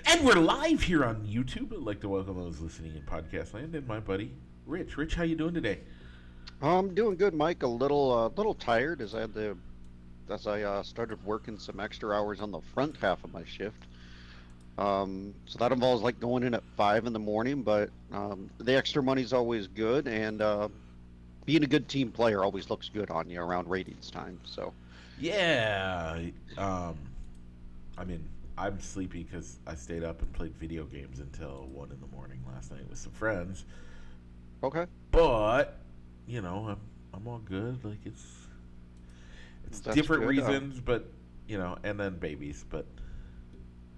And we're live here on YouTube. I'd like to welcome those listening in podcast land and my buddy Rich. Rich, how you doing today? I'm doing good, Mike. A little tired as I started working some extra hours on the front half of my shift. So that involves like going in at 5 in the morning, but the extra money's always good, and being a good team player always looks good on you around ratings time. So Yeah. Um, I mean, I'm sleepy because I stayed up and played video games until 1 in the morning last night with some friends. okay, But I'm all good. Like it's that's different good. reasons, but and then babies. But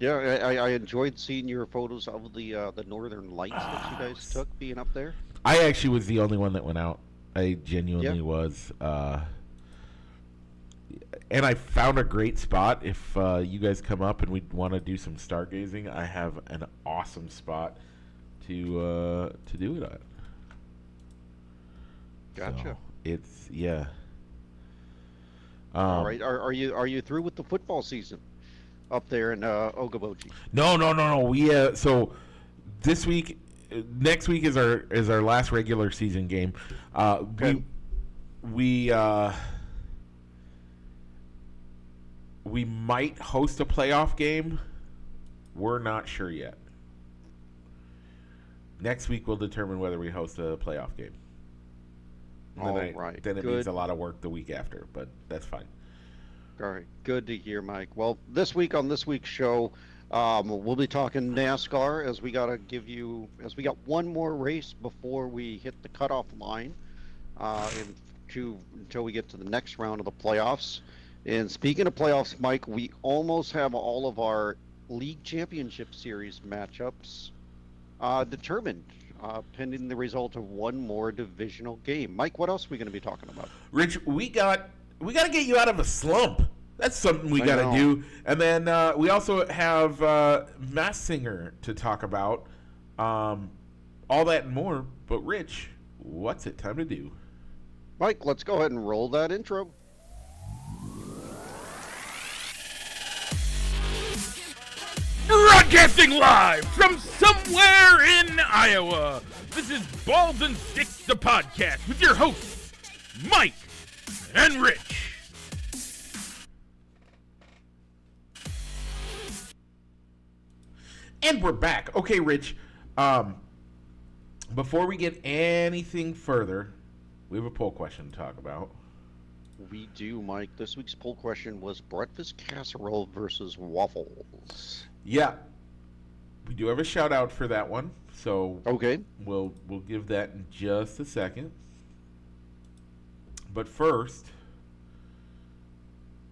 Yeah, I enjoyed seeing your photos of the Northern Lights that you guys took being up there. I actually was the only one that went out. I Yeah, genuinely was. And I found a great spot. If you guys come up and we want to do some stargazing, I have an awesome spot to do it at. gotcha. So it's yeah. All Um, right, are you through with the football season up there in Ogoboji? no, no, no, no. We so this week, next week is our last regular season game. Uh, Okay. we we uh, we might host a playoff game. We're not sure yet. Next week will determine whether we host a playoff game. And All right, then it means good. a lot of work the week after, but that's fine. All right, good to hear, Mike. Well, this week on this week's show, we'll be talking NASCAR as we got one more race before we hit the cutoff line, until we get to the next round of the playoffs. And speaking of playoffs, Mike, we almost have all of our league championship series matchups determined, pending the result of one more divisional game. Mike, what else are we going to be talking about? Rich, we got to get you out of a slump. That's something we I got to know. do. And then we also have Mass Singer to talk about. All that and more. But Rich, what's it time to do? Mike, let's go ahead and roll that intro. Broadcasting live from somewhere in Iowa. This is Balls and Sticks, the podcast, with your hosts, Mike and Rich. And we're back. Okay, Rich. Before we get anything further, we have a poll question to talk about. We do, Mike. This week's poll question was breakfast casserole versus waffles. Yeah, we do have a shout out for that one. So Okay. we'll give that in just a second. But first,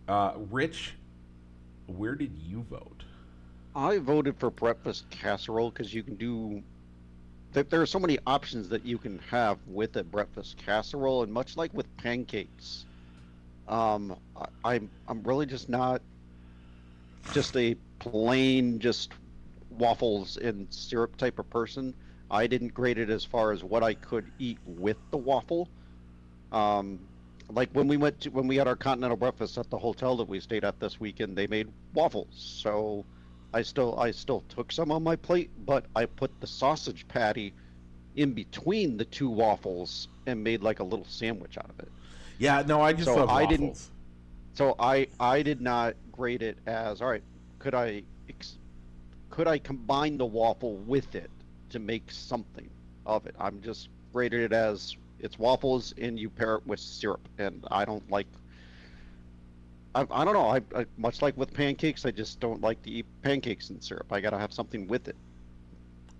Rich, where did you vote? I voted for breakfast casserole because you can do. There are so many options that you can have with a breakfast casserole, and much like with pancakes, I'm really just not just a plain just waffles and syrup type of person. I didn't grade it as far as what I could eat with the waffle. Um, like when we had our continental breakfast at the hotel that we stayed at this weekend, they made waffles. So I still took some on my plate, but I put the sausage patty in between the two waffles and made like a little sandwich out of it. Yeah, no, I just So love I didn't waffles. so I did not grade it as all right. Could I could I combine the waffle with it to make something of it? I'm just graded it as it's waffles and you pair it with syrup, and I don't like. I don't know. I much like with pancakes, I just don't like to eat pancakes and syrup. I gotta have something with it.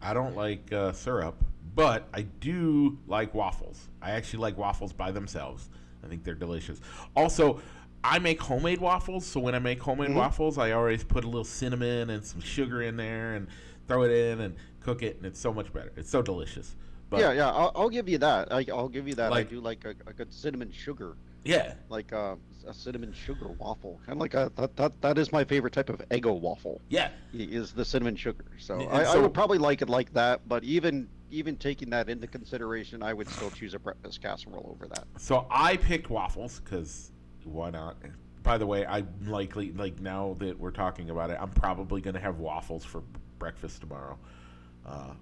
I don't like syrup, but I do like waffles. I actually like waffles by themselves. I think they're delicious. Also, I make homemade waffles, so when I make homemade Hmm. waffles, I always put a little cinnamon and some sugar in there and throw it in and cook it, and it's so much better. It's so delicious. Yeah, But yeah. I'll give you that. I'll give you that. I like, do like a good cinnamon sugar, yeah, like a cinnamon sugar waffle. Kind of like that is my favorite type of Eggo waffle. yeah. Is the cinnamon sugar. So And I would so probably like it like that. But even taking that into consideration, I would still choose a breakfast casserole over that. So I picked waffles because why not? By the way, I'm likely like now that we're talking about it, I'm probably gonna have waffles for breakfast tomorrow.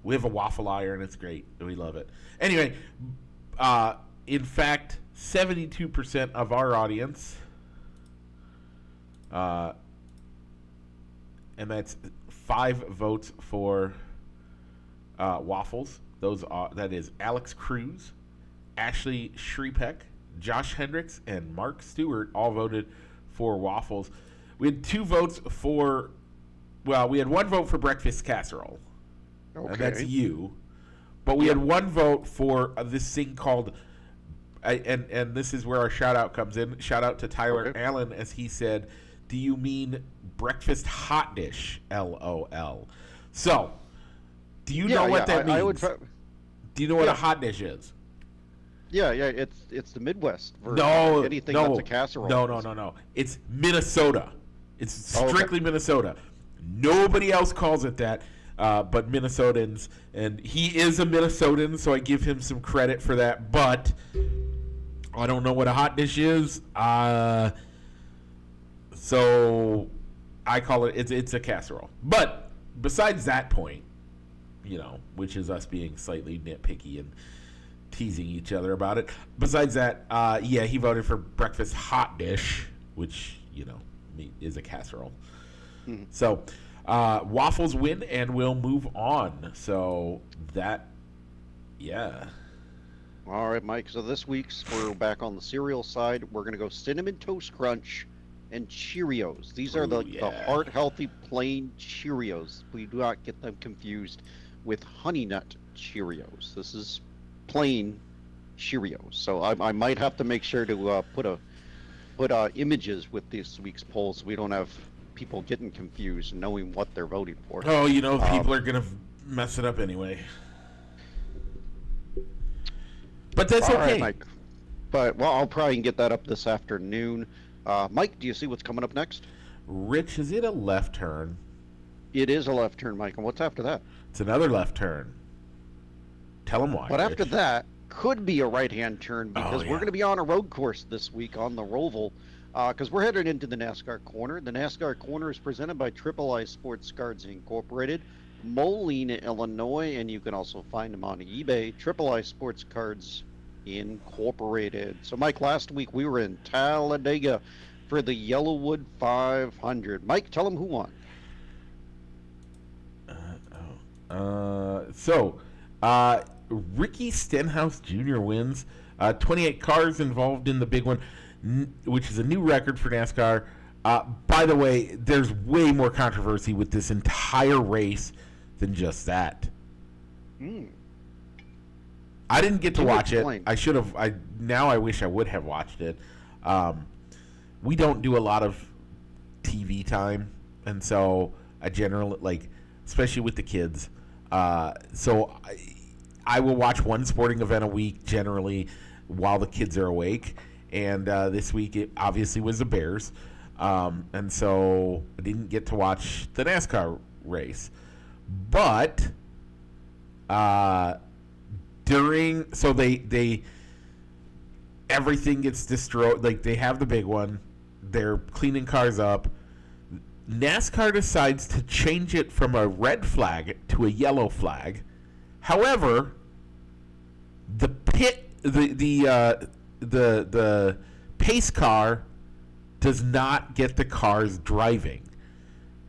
We have a waffle iron. It's great. We love it. Anyway, in fact, 72% of our audience, and that's 5 votes for waffles. That is Alex Cruz, Ashley Shriepeck, Josh Hendricks, and Mark Stewart all voted for waffles. We had 2 votes for, we had 1 vote for breakfast casserole. Okay. And that's you. But we had 1 vote for this thing called, and this is where our shout out comes in. Shout out to Tyler Allen, as he said, "Do you mean breakfast hot dish? LOL." So, do you know what that means? Do you know what a hot dish is? Yeah, it's the Midwest version. Anything that's a casserole. No. It's Minnesota. It's strictly Minnesota. Nobody else calls it that, but Minnesotans. And he is a Minnesotan, so I give him some credit for that. But I don't know what a hot dish is. So I call it, it's a casserole. But besides that point, which is us being slightly nitpicky and teasing each other about it. Besides that, he voted for breakfast hot dish, which, is a casserole. Mm-hmm. So, waffles win, and we'll move on. So, All right, Mike. So this week's, we're back on the cereal side. We're going to go Cinnamon Toast Crunch and Cheerios. These are the Hart Healthy Plain Cheerios. We do not get them confused with Honey Nut Cheerios. This is plain Cheerios. So I might have to make sure to put images with this week's polls so we don't have people getting confused and knowing what they're voting for. Oh, people are going to mess it up anyway. But that's okay. Right, Mike. But, I'll probably get that up this afternoon. Mike, do you see what's coming up next? Rich, is it a left turn? It is a left turn, Mike. And what's after that? It's another left turn. Tell them why. But after that could be a right-hand turn because we're going to be on a road course this week on the Roval because we're headed into the NASCAR Corner. The NASCAR Corner is presented by Triple I Sports Cards Incorporated, Moline, Illinois, and you can also find them on eBay, Triple I Sports Cards Incorporated. So, Mike, last week we were in Talladega for the Yellowwood 500. Mike, tell them who won. Ricky Stenhouse Jr. wins. 28 cars involved in the big one, which is a new record for NASCAR. By the way, there's way more controversy with this entire race than just that. I didn't get to watch it. I should have. Now I wish I would have watched it. We don't do a lot of TV time, and so I generally especially with the kids. So I will watch one sporting event a week generally while the kids are awake. And this week it obviously was the Bears. And so I didn't get to watch the NASCAR race. But they everything gets destroyed. They have the big one. They're cleaning cars up. NASCAR decides to change it from a red flag to a yellow flag. However, the pace car does not get the cars driving.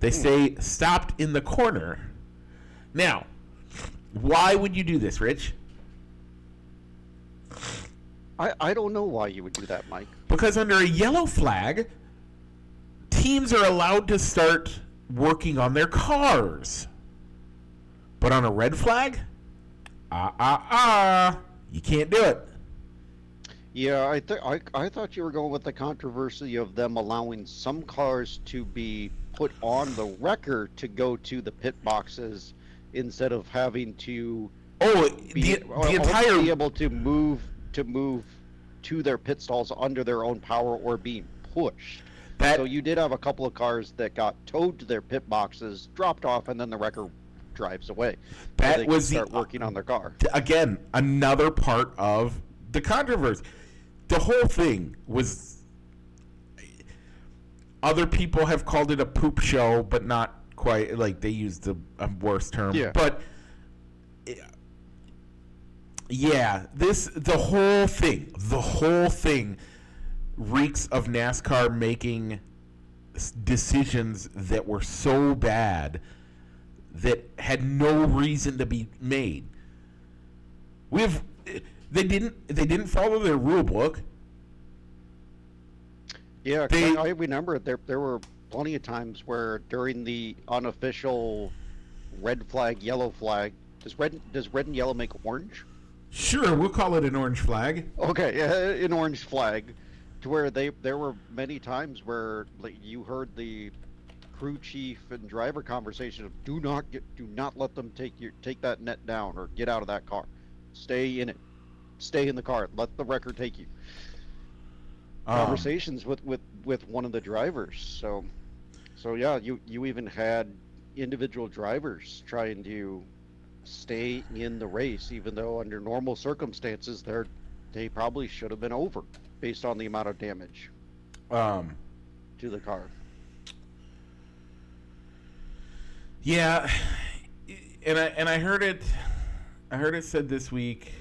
They say stopped in the corner. Now, why would you do this, Rich? I don't know why you would do that, Mike. Because under a yellow flag, teams are allowed to start working on their cars. But on a red flag, you can't do it. Yeah, I thought you were going with the controversy of them allowing some cars to be put on the wrecker to go to the pit boxes instead of having to be able to move to their pit stalls under their own power or being pushed. So you did have a couple of cars that got towed to their pit boxes, dropped off, and then the wrecker drives away. That so they was can start working on their car. Again, another part of the controversy. The whole thing was. Other people have called it a poop show, but not quite like they used a worse term, Yeah. but yeah, the whole thing reeks of NASCAR making decisions that were so bad that had no reason to be made. They didn't follow their rule book. Yeah, 'cause I remember there were plenty of times where during the unofficial red flag, yellow flag, does red and yellow make orange? Sure, we'll call it an orange flag. Okay, an orange flag, to where there were many times where like, you heard the crew chief and driver conversation of do not let them take that net down or get out of that car, stay in it, stay in the car, let the wrecker take you. Conversations with one of the drivers. So yeah, you even had individual drivers trying to stay in the race, even though under normal circumstances they probably should have been over based on the amount of damage to the car. Yeah, and I heard it said this week.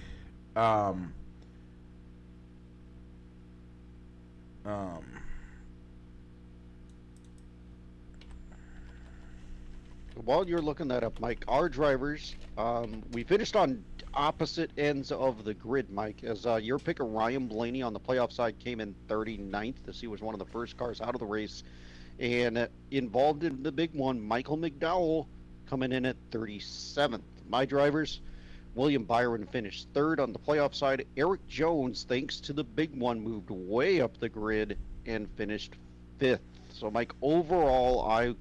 While you're looking that up, Mike, our drivers, we finished on opposite ends of the grid, Mike, as your picker Ryan Blaney on the playoff side came in 39th, as he was one of the first cars out of the race. And involved in the big one, Michael McDowell coming in at 37th. My drivers, William Byron finished third on the playoff side. Eric Jones, thanks to the big one, moved way up the grid and finished fifth. So, Mike, overall,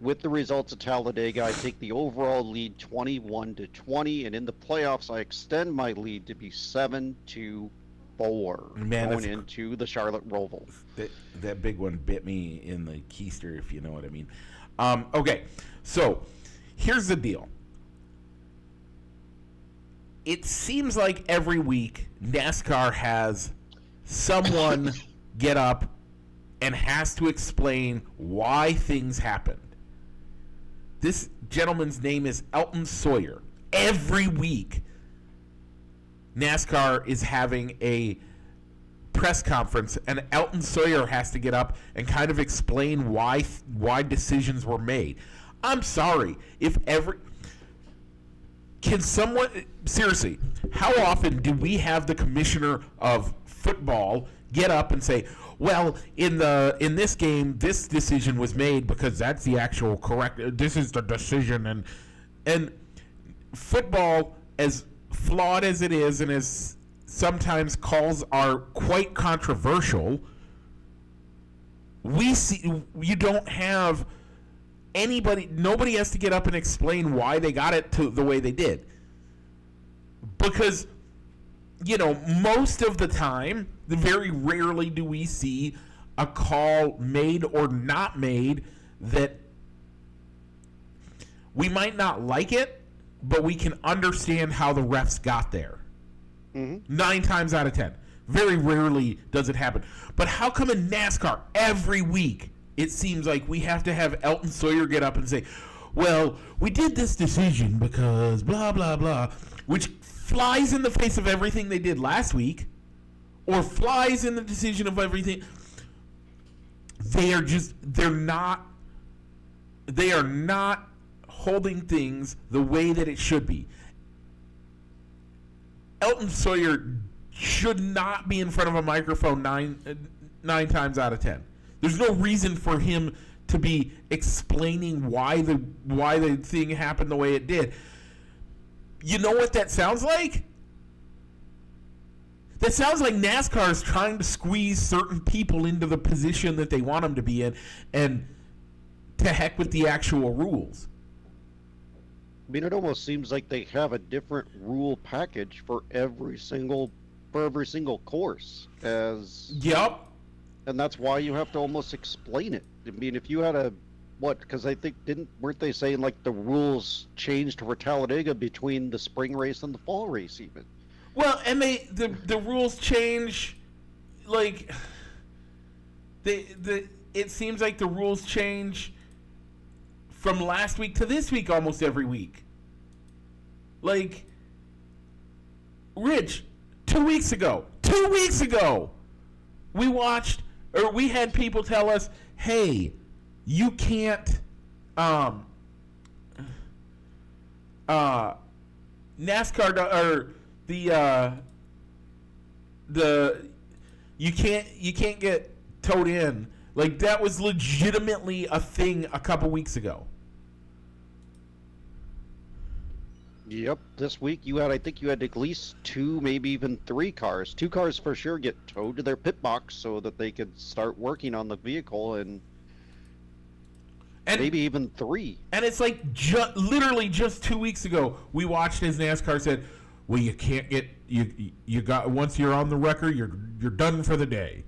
with the results of Talladega, I take the overall lead 21-20, and in the playoffs, I extend my lead to be 7-4 going into the Charlotte Roval. That big one bit me in the keister, if you know what I mean. Okay, so here's the deal. It seems like every week NASCAR has someone get up and has to explain why things happened. This gentleman's name is Elton Sawyer. Every week, NASCAR is having a press conference, and Elton Sawyer has to get up and kind of explain why decisions were made. I'm sorry. Can someone, seriously, how often do we have the commissioner of football get up and say, well, in this game, this decision was made because that's the actual correct, this is the decision, and football, as flawed as it is and as sometimes calls are quite controversial, you don't have nobody has to get up and explain why they got it to the way they did. Because, most of the time, very rarely do we see a call made or not made that we might not like it, but we can understand how the refs got there. Mm-hmm. 9 times out of 10. Very rarely does it happen. But how come in NASCAR every week it seems like we have to have Elton Sawyer get up and say, well, we did this decision because blah, blah, blah, which flies in the face of everything they did last week, or flies in the decision of everything. They are not holding things the way that it should be. Elton Sawyer should not be in front of a microphone nine times out of 10. There's no reason for him to be explaining why the thing happened the way it did. You know what that sounds like? That sounds like NASCAR is trying to squeeze certain people into the position that they want them to be in, and to heck with the actual rules. I mean, it almost seems like they have a different rule package for every single course. Yep. And that's why you have to almost explain it. I mean, if you had because I think weren't they saying like the rules changed for Talladega between the spring race and the fall race even? Well, and the rules change, like it seems like the rules change from last week to this week almost every week. Like, Rich, 2 weeks ago, we watched, or we had people tell us, hey, you can't, NASCAR, or you can't get towed in. Like, that was legitimately a thing a couple weeks ago. Yep, this week I think you had at least 2, maybe even 3 cars. 2 cars for sure get towed to their pit box so that they could start working on the vehicle, and maybe even 3. And it's like literally just 2 weeks ago, we watched as NASCAR said, well, you can't get, you got, once you're on the record, you're done for the day.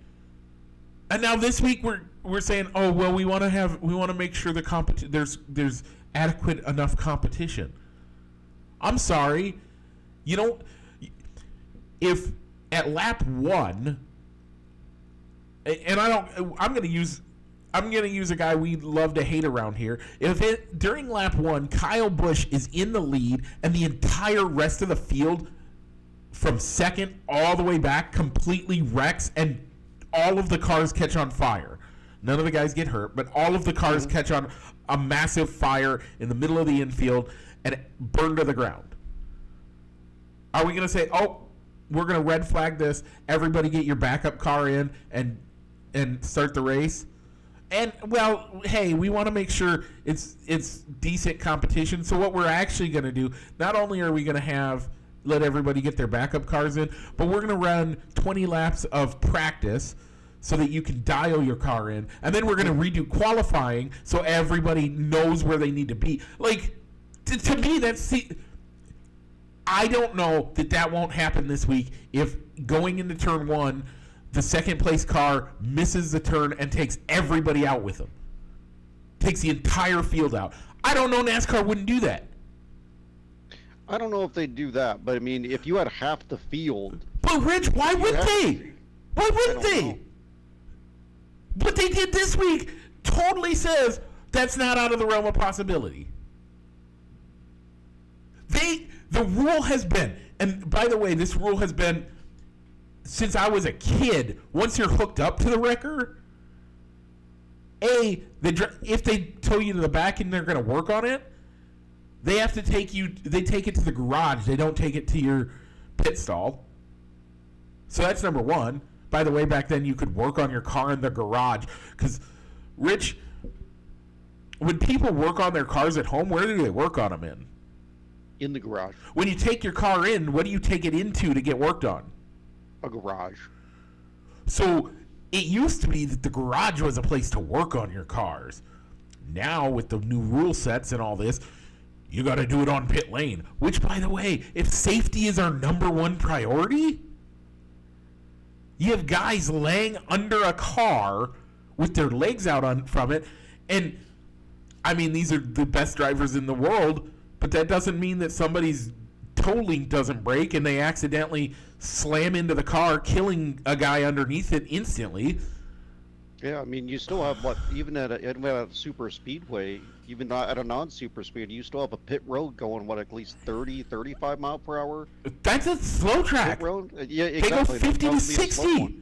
And now this week we're saying, oh, well, we want to make sure there's adequate enough competition. I'm sorry, if at lap 1, and I'm going to use a guy we love to hate around here. If during lap 1, Kyle Busch is in the lead and the entire rest of the field from second all the way back completely wrecks and all of the cars catch on fire. None of the guys get hurt, but all of the cars catch on a massive fire in the middle of the infield and burn to the ground. Are we going to say, oh, we're going to red flag this, everybody get your backup car in and start the race? And, well, hey, we want to make sure it's decent competition. So what we're actually going to do, not only are we going to let everybody get their backup cars in, but we're going to run 20 laps of practice so that you can dial your car in. And then we're going to redo qualifying so everybody knows where they need to be. Like, to me, I don't know that won't happen this week if going into turn 1, the second place car misses the turn and takes everybody out with them. Takes the entire field out. I don't know, NASCAR wouldn't do that. I don't know if they'd do that, but I mean, if you had half the field... But Rich, why wouldn't they? Why wouldn't they? What they did this week totally says that's not out of the realm of possibility. The rule has been, and by the way, this rule has been since I was a kid. Once you're hooked up to the wrecker, if they tow you to the back and they're going to work on it, they have to take it to the garage. They don't take it to your pit stall. So that's number one. By the way, back then you could work on your car in the garage. Because, Rich, when people work on their cars at home, where do they work on them in? In the garage. When you take your car in, what do you take it into to get worked on? A garage. So it used to be that the garage was a place to work on your cars. Now, with the new rule sets and all this, you got to do it on pit lane. Which, by the way, if safety is our number one priority, you have guys laying under a car with their legs out from it. And, I mean, these are the best drivers in the world, but that doesn't mean that somebody's toe link doesn't break and they accidentally slam into the car, killing a guy underneath it instantly. Yeah, I mean, you still have, even at a super speedway, even not at a non-super speed, you still have a pit road going, at least 30, 35 mile per hour? That's a slow track. Pit road? Yeah, exactly. They go 50 to 60.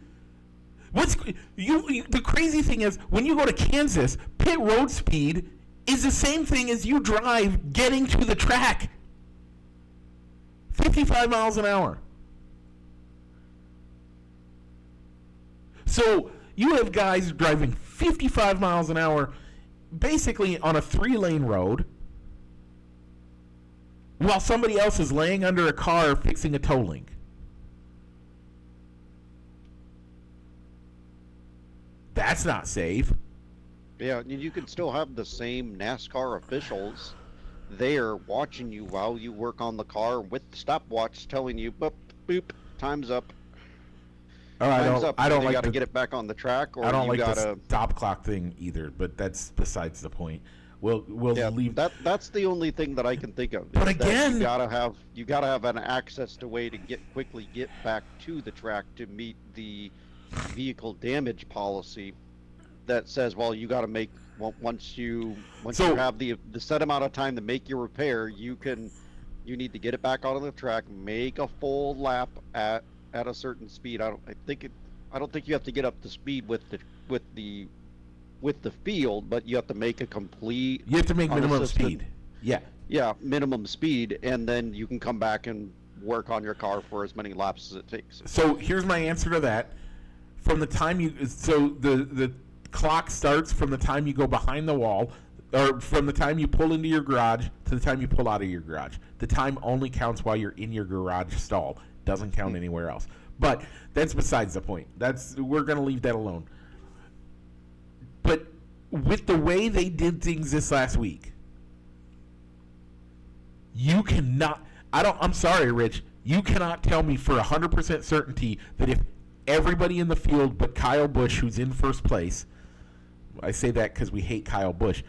The crazy thing is, when you go to Kansas, pit road speed is the same thing as you drive getting to the track. 55 miles an hour. So you have guys driving 55 miles an hour basically on a 3-lane road while somebody else is laying under a car fixing a tow link. That's not safe. Yeah, you can still have the same NASCAR officials there watching you while you work on the car with the stopwatch telling you, boop, boop, time's up. Oh, I don't you like got to get it back on the track, or I don't you like gotta... the stop clock thing either, but that's besides the point. We'll leave That's the only thing that I can think of. But again, you gotta have an access to way to quickly get back to the track to meet the vehicle damage policy that says, well, you got to make Once you So- have the set amount of time to make your repair, you need to get it back out on the track, make a full lap at a certain speed. I don't think you have to get up to speed with the field, but you have to make a complete. You have to make minimum unassisted- speed. Yeah. Yeah, minimum speed, and then you can come back and work on your car for as many laps as it takes. So here's my answer to that. From the time the clock starts from the time you go behind the wall, or from the time you pull into your garage to the time you pull out of your garage. The time only counts while you're in your garage stall. Doesn't count anywhere else. But that's besides the point. We're going to leave that alone. But with the way they did things this last week, you cannot. I'm sorry, Rich. You cannot tell me for 100% certainty that if everybody in the field but Kyle Busch, who's in first place, I say that because we hate Kyle Busch,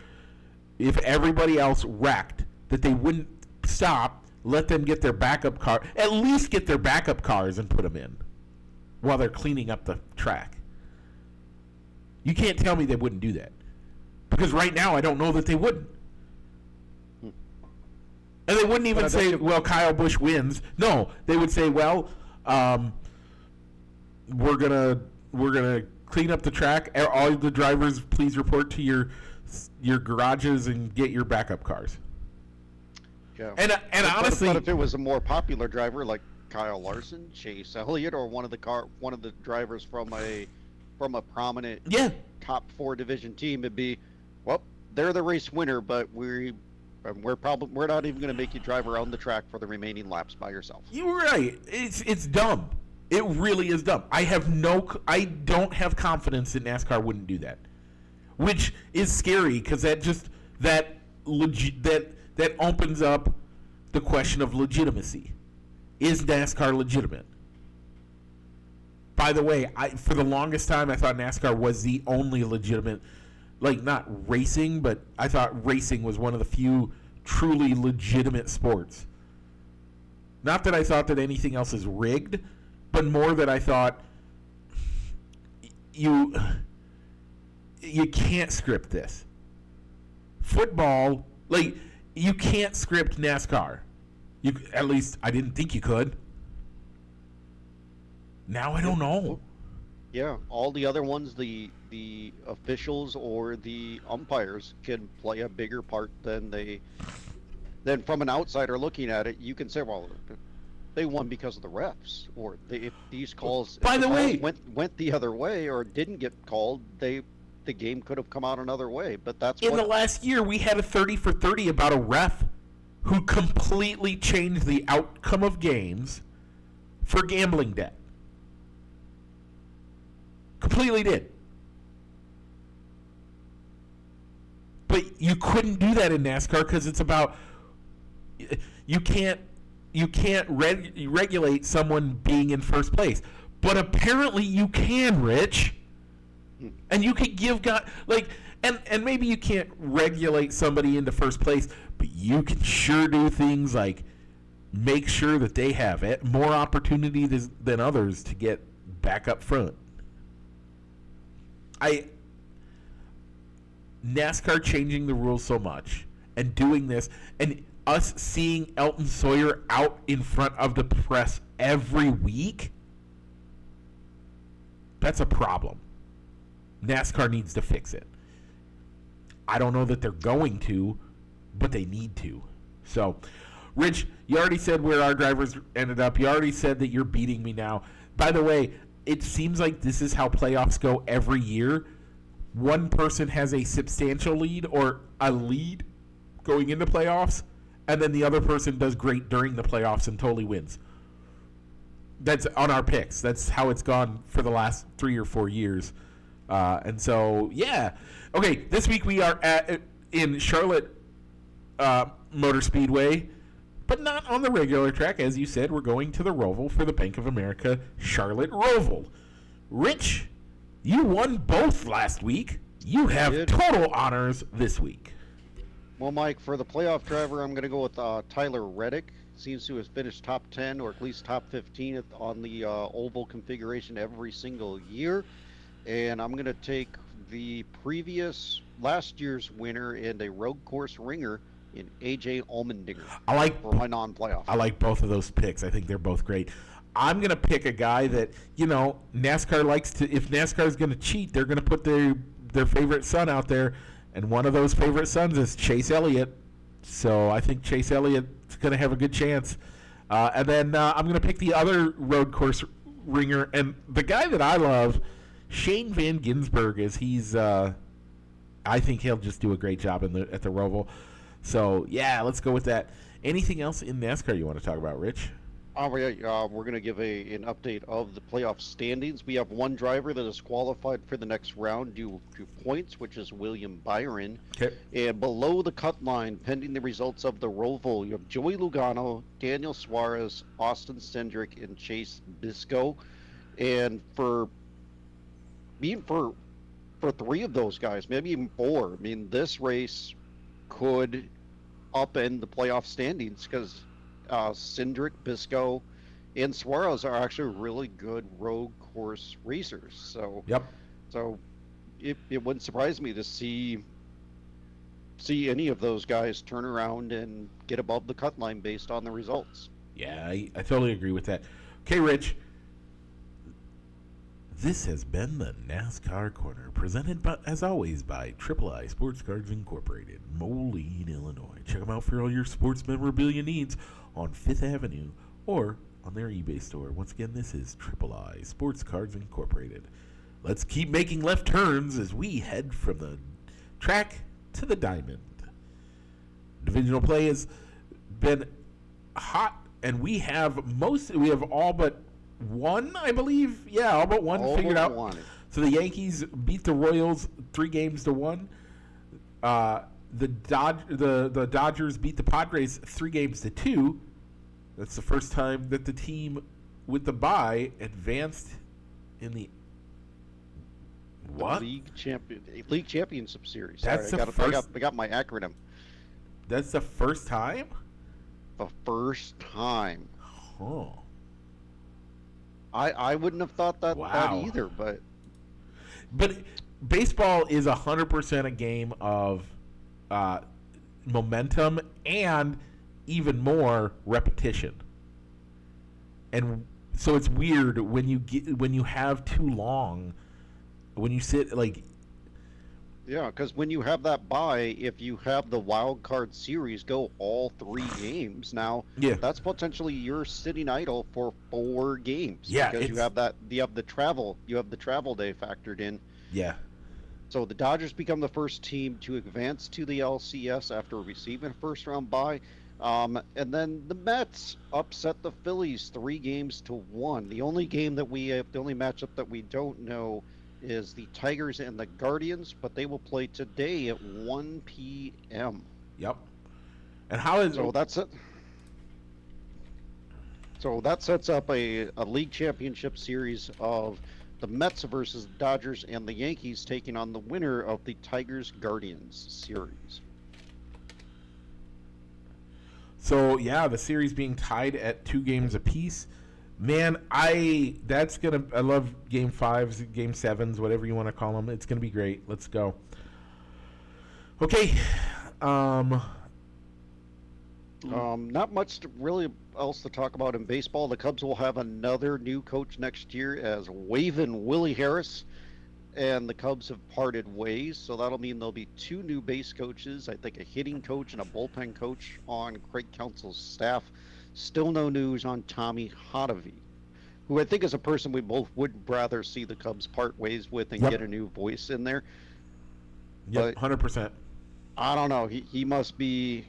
if everybody else wrecked, that they wouldn't stop, let them get their backup car, at least get their backup cars and put them in while they're cleaning up the track. You can't tell me they wouldn't do that. Because right now I don't know that they wouldn't. And they wouldn't even say, well, Kyle Busch wins. No, they would say, well, we're gonna clean up the track. All the drivers, please report to your garages and get your backup cars. Yeah. And honestly, but if it was a more popular driver like Kyle Larson, Chase Elliott, or one of the drivers from a prominent top 4 division team, it'd be, well, they're the race winner, but we're not even going to make you drive around the track for the remaining laps by yourself. You're right. It's dumb. It really is dumb. I don't have confidence that NASCAR wouldn't do that, which is scary because that opens up the question of legitimacy. Is NASCAR legitimate? By the way, for the longest time I thought NASCAR was the only legitimate, like not racing, but I thought racing was one of the few truly legitimate sports. Not that I thought that anything else is rigged, but more that I thought you can't script this. Football, like, you can't script NASCAR. At least I didn't think you could. Now I don't know. Yeah, all the other ones, the officials or the umpires can play a bigger part than from an outsider looking at it. You can say, well, they won because of the refs, or if these calls went the other way or didn't get called, the game could have come out another way. But that's in the last year we had a 30 for 30 about a ref who completely changed the outcome of games for gambling debt. Completely did. But you couldn't do that in NASCAR because it's about you can't regulate someone being in first place. But apparently you can, Rich. And you could give and maybe you can't regulate somebody into first place, but you can sure do things like make sure that they have more opportunity than others to get back up front. NASCAR changing the rules so much and doing this and us seeing Elton Sawyer out in front of the press every week, that's a problem. NASCAR needs to fix it. I don't know that they're going to, but they need to. So, Rich, you already said where our drivers ended up. You already said that you're beating me now. By the way, it seems like this is how playoffs go every year. One person has a substantial lead or a lead going into playoffs, and then the other person does great during the playoffs and totally wins. That's on our picks. That's how it's gone for the last 3 or 4 years. And so, yeah. Okay, this week we are in Charlotte Motor Speedway, but not on the regular track. As you said, we're going to the Roval for the Bank of America Charlotte Roval. Rich, you won both last week. You have total honors this week. Well, Mike, for the playoff driver, I'm going to go with Tyler Reddick. Seems to have finished top 10 or at least top 15 on the oval configuration every single year. And I'm going to take the previous last year's winner and a road course ringer in AJ Allmendinger for my non-playoff. I like both of those picks. I think they're both great. I'm going to pick a guy that, NASCAR likes to, if NASCAR is going to cheat, they're going to put their favorite son out there, and one of those favorite sons is Chase Elliott. So I think Chase Elliott's going to have a good chance. And then I'm going to pick the other road course ringer, and the guy that I love, Shane Van Gisbergen, I think he'll just do a great job at the Roval. So, yeah, let's go with that. Anything else in NASCAR you want to talk about, Rich? We're going to give an update of the playoff standings. We have one driver that is qualified for the next round due to points, which is William Byron. Okay. And below the cut line, pending the results of the Roval, you have Joey Logano, Daniel Suarez, Austin Cindric, and Chase Briscoe. And for three of those guys, maybe even four, I mean, this race could upend the playoff standings because Cindric, Briscoe, and Suarez are actually really good road course racers. So, yep. So it wouldn't surprise me to see any of those guys turn around and get above the cut line based on the results. Yeah, I totally agree with that. Okay, Rich. This has been the NASCAR Corner, presented, as always, by III Sports Cards Incorporated, Moline, Illinois. Check them out for all your sports memorabilia needs on 5th Avenue or on their eBay store. Once again, this is III Sports Cards Incorporated. Let's keep making left turns as we head from the track to the diamond. Divisional play has been hot, and we have all but one, I believe. Yeah, all but one figured out. One. So the Yankees beat the Royals 3-1. The Dodgers beat the Padres 3-2. That's the first time that the team with the bye advanced I League Championship Series. I got my acronym. That's the first time? The first time. Huh. I wouldn't have thought that either, but baseball is 100% a game of momentum and even more repetition. And so it's weird when you have too long, when you sit yeah, because when you have that bye, if you have the wild card series go all 3 games, now that's potentially you're sitting idle for 4 games. Yeah, because you have the travel day factored in. Yeah. So the Dodgers become the first team to advance to the LCS after receiving a first round bye. And then the Mets upset the Phillies 3-1. The only matchup that we don't know is the Tigers and the Guardians, but they will play today at 1 p.m. Yep. And how is that's it? So that sets up a league championship series of the Mets versus the Dodgers and the Yankees taking on the winner of the Tigers Guardians series. So yeah, the series being tied at 2 games apiece. Man, I love Game 5s, Game 7s, whatever you want to call them. It's gonna be great. Let's go. Okay. Not much really else to talk about in baseball. The Cubs will have another new coach next year as Wavin' Willie Harris, and the Cubs have parted ways, so that'll mean there'll be 2 new base coaches, I think a hitting coach and a bullpen coach on Craig Counsell's staff. Still no news on Tommy Hotovy, who I think is a person we both would rather see the Cubs part ways with and get a new voice in there. Yep, 100%. I don't know. He must be.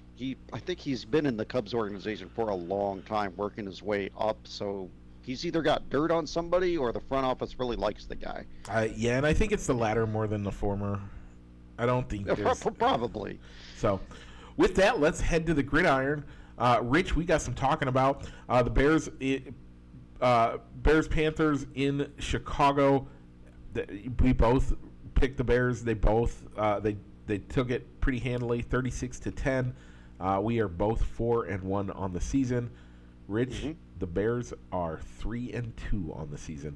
I think he's been in the Cubs organization for a long time, working his way up. So he's either got dirt on somebody or the front office really likes the guy. Yeah, and I think it's the latter more than the former. I don't think probably. So, with that, let's head to the gridiron. Rich, we got some talking about the Bears. Bears-Panthers in Chicago. We both picked the Bears. They both they took it pretty handily, 36-10. We are both 4-1 on the season. Rich, the Bears are 3-2 on the season.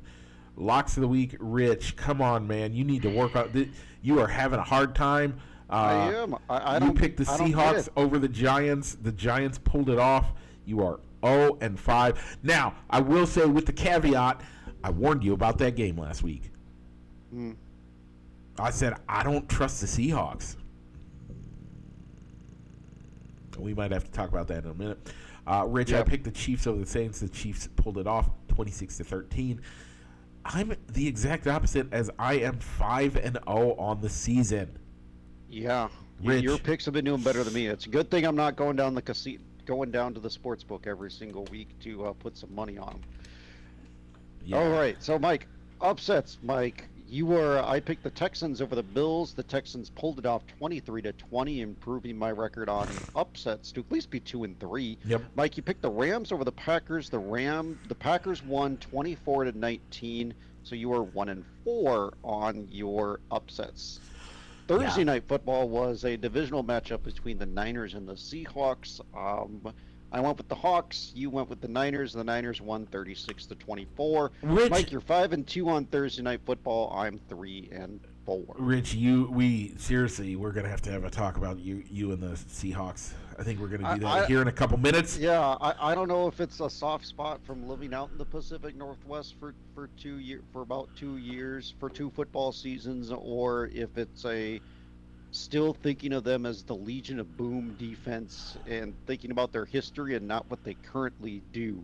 Locks of the week, Rich. Come on, man. You need to work out. You are having a hard time. I am. I don't. You picked the Seahawks over the Giants. The Giants pulled it off. You are 0-5. Now, I will say with the caveat, I warned you about that game last week. I said, I don't trust the Seahawks. We might have to talk about that in a minute. Rich, I picked the Chiefs over the Saints. The Chiefs pulled it off 26-13. I'm the exact opposite, as I am 5-0 on the season. Yeah. Rich. Your picks have been doing better than me. It's a good thing I'm not going down to the sports book every single week to put some money on them. Yeah. All right. So, Mike, upsets, Mike. I picked the Texans over the Bills. The Texans pulled it off 23-20, improving my record on upsets to at least be 2-3. Yep. Mike, you picked the Rams over the Packers. The Packers won 24-19, so you are 1-4 on your upsets. Thursday night football was a divisional matchup between the Niners and the Seahawks. I went with the Hawks. You went with the Niners. The Niners won 36-24. Rich, Mike, you're 5-2 on Thursday night football. I'm 3-4. Rich, we're gonna have a talk about you and the Seahawks. I think we're gonna do that here in a couple minutes. Yeah, I don't know if it's a soft spot from living out in the Pacific Northwest for about 2 years, for 2 football seasons, or if it's still thinking of them as the Legion of Boom defense and thinking about their history and not what they currently do.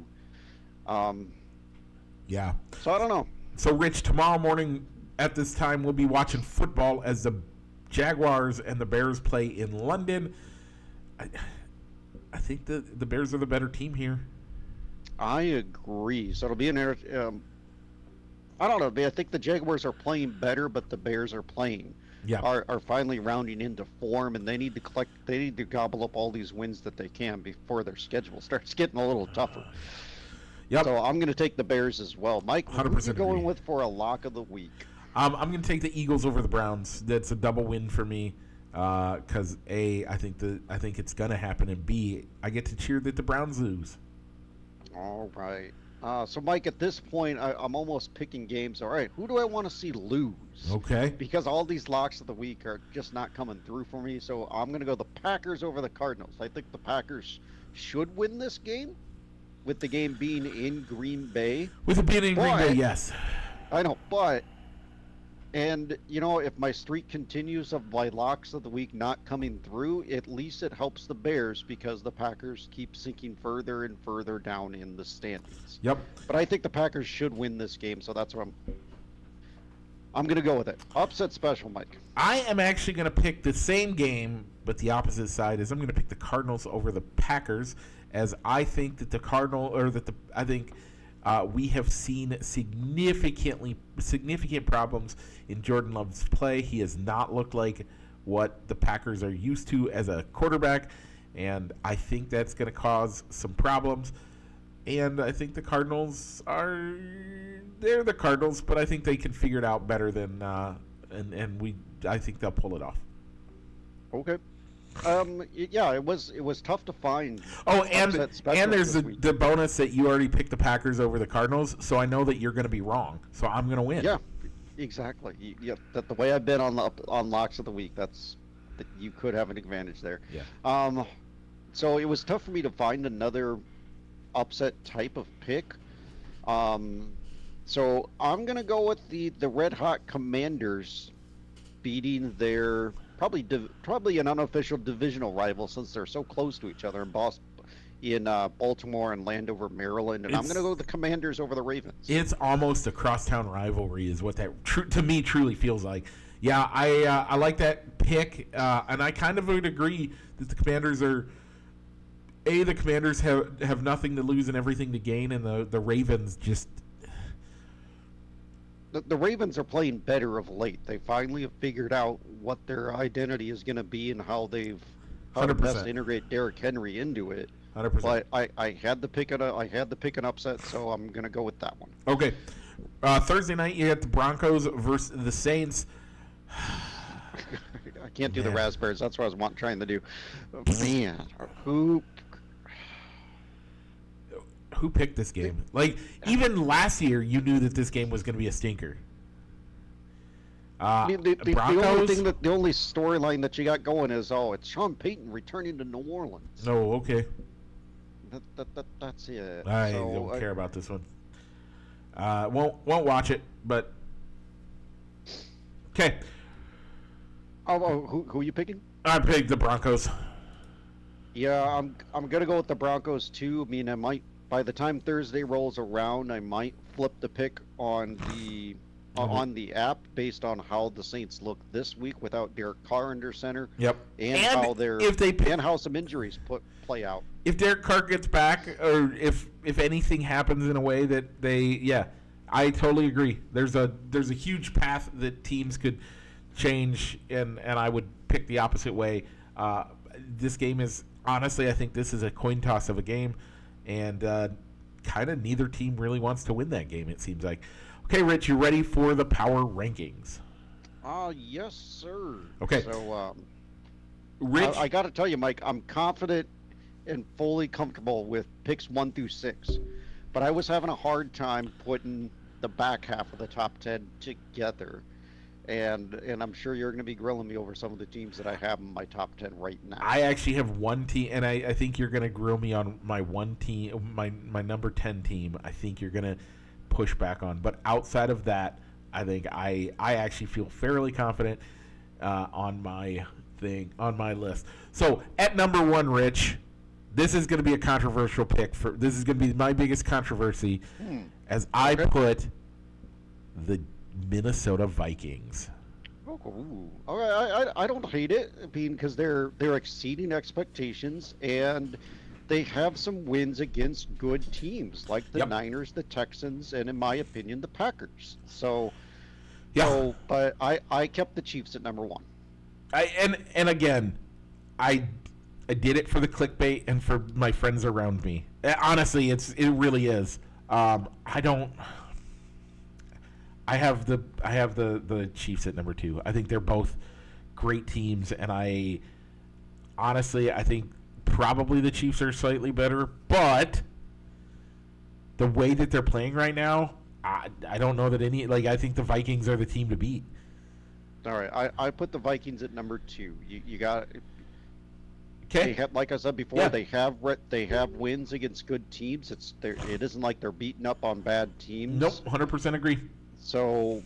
Yeah. So I don't know. So, Rich, tomorrow morning at this time, we'll be watching football as the Jaguars and the Bears play in London. I think the Bears are the better team here. I agree. So it'll be I don't know. I think the Jaguars are playing better, but the Bears are are finally rounding into form, and they need to gobble up all these wins that they can before their schedule starts getting a little tougher. Yep. So I'm going to take the Bears as well. Mike, who are you going agree. with for a lock of the week? I'm going to take the Eagles over the Browns. That's a double win for me because A, I think it's going to happen, and B, I get to cheer that the Browns lose. All right. So, Mike, at this point, I'm almost picking games. All right, who do I want to see lose? Okay. Because all these locks of the week are just not coming through for me. So I'm going to go the Packers over the Cardinals. I think the Packers should win this game, with the game being in Green Bay. With it being in Green Bay, yes. I know, but... And, if my streak continues of my locks of the week not coming through, at least it helps the Bears because the Packers keep sinking further and further down in the standings. Yep. But I think the Packers should win this game, so that's what I'm going to go with it. Upset special, Mike. I am actually going to pick the same game, but the opposite side is I'm going to pick the Cardinals over the Packers, as I think that we have seen significant problems in Jordan Love's play. He has not looked like what the Packers are used to as a quarterback, and I think that's going to cause some problems. And I think the Cardinals they're the Cardinals, but I think they can figure it out better than I think they'll pull it off. Okay. Yeah, it was tough to find. Oh, and there's the bonus that you already picked the Packers over the Cardinals, so I know that you're going to be wrong. So I'm going to win. Yeah, exactly. Yeah, that the way I've been on locks of the week, that you could have an advantage there. Yeah. So it was tough for me to find another upset type of pick. So I'm going to go with the Red Hot Commanders beating their probably an unofficial divisional rival, since they're so close to each other in Baltimore and Landover, Maryland, and I'm going to go with the Commanders over the Ravens. It's almost a crosstown rivalry, is what that to me truly feels like. Yeah, I like that pick, and I kind of would agree that the Commanders have nothing to lose and everything to gain, and the Ravens just. The Ravens are playing better of late. They finally have figured out what their identity is going to be and how to best integrate Derrick Henry into it. 100%. But I had to pick an upset, so I'm going to go with that one. Okay. Thursday night, you had the Broncos versus the Saints. I can't do the Raspberries. That's what I was trying to do. Man, who picked this game? Like, even last year, you knew that this game was going to be a stinker. I mean, the Broncos? only storyline that you got going is, it's Sean Payton returning to New Orleans. No, okay. That's it. I don't care about this one. Won't watch it, but okay. Who are you picking? I picked the Broncos. Yeah, I'm gonna go with the Broncos too. I mean, I might, by the time Thursday rolls around, I might flip the pick on the app based on how the Saints look this week without Derek Carr under center. Yep. And how some injuries play out. If Derek Carr gets back, or if anything happens in a way that I totally agree. There's a huge path that teams could change, and I would pick the opposite way. This game is, honestly, I think this is a coin toss of a game, and kind of neither team really wants to win that game, it seems like. Okay, Rich, you ready for the power rankings? Yes, sir. Okay. So, Rich, I got to tell you, Mike, I'm confident and fully comfortable with picks 1 through 6, but I was having a hard time putting the back half of the top 10 together, and I'm sure you're going to be grilling me over some of the teams that I have in my top 10 right now. I actually have one team, and I think you're going to grill me on my one team, my number 10 team. I think you're going to push back on, but outside of that, I think I actually feel fairly confident on my list. So at number 1, Rich, this is going to be a controversial pick. This is going to be my biggest controversy, as I put the Minnesota Vikings. Ooh. All right, I don't hate it. I mean, because they're exceeding expectations, and they have some wins against good teams like the Niners, the Texans, and in my opinion, the Packers. But I kept the Chiefs at number 1. And again, I did it for the clickbait and for my friends around me. Honestly, it really is. I have the Chiefs at number 2. I think they're both great teams, and I think probably the Chiefs are slightly better, but the way that they're playing right now, I don't know that I think the Vikings are the team to beat. All right, I put the Vikings at number 2. You got okay. Like I said before, they have wins against good teams. It isn't like they're beating up on bad teams. Nope, 100% agree. So